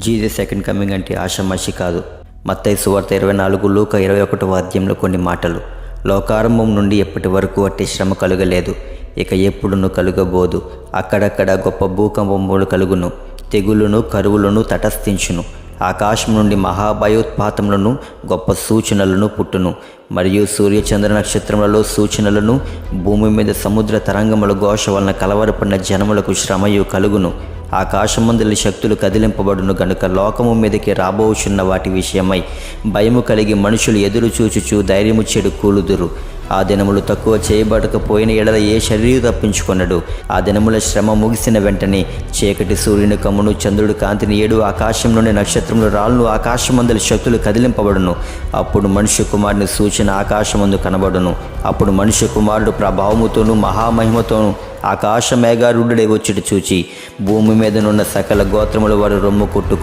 Jesus second coming అంటే ఆషామాషి కాదు. మత్తయి సువార్త 24, లూకా 21వ అధ్యాయంలో కొన్ని మాటలు. లోకారంభం నుండి ఎప్పటి వరకు అట్టి శ్రమ కలుగలేదు, ఇక ఎప్పుడును కలుగబోదు. అక్కడక్కడ గొప్ప భూకంపములు కలుగును, తెగులును కరువులను తటస్థించును. ఆకాశం నుండి మహాభయోత్పాతములను గొప్ప సూచనలను పుట్టును. మరియు సూర్యచంద్ర నక్షత్రములలో సూచనలను, భూమి మీద సముద్ర తరంగముల ఘోష వలన కలవరపడిన జనములకు శ్రమయు కలుగును. ఆకాశమందలి శక్తులు కదిలింపబడును గనుక లోకము మీదకి రాబోచున్న వాటి విషయమై భయము కలిగి మనుషులు ఎదురు చూచుచు ధైర్యము చెడు కూలుదురు. ఆ దినములు తక్కువ చేయబడకపోయిన ఎడల ఏ శరీరం తప్పించుకొనడు. ఆ దినముల శ్రమ ముగిసిన వెంటనే చీకటి సూర్యుని కమ్మును, చంద్రుడి కాంతిని ఏడు, ఆకాశం నుండి నక్షత్రములు రాళ్ళను, ఆకాశమందలి శక్తులు కదిలింపబడును. అప్పుడు మనుష్య కుమారుని సూచన ఆకాశమందు కనబడును. అప్పుడు మనుష్య కుమారుడు ప్రభావముతోనూ మహామహిమతోనూ ఆకాశ మేఘారూఢుడై వచ్చుట చూచి భూమి మీదనున్న సకల గోత్రముల వారు రొమ్ము కొట్టు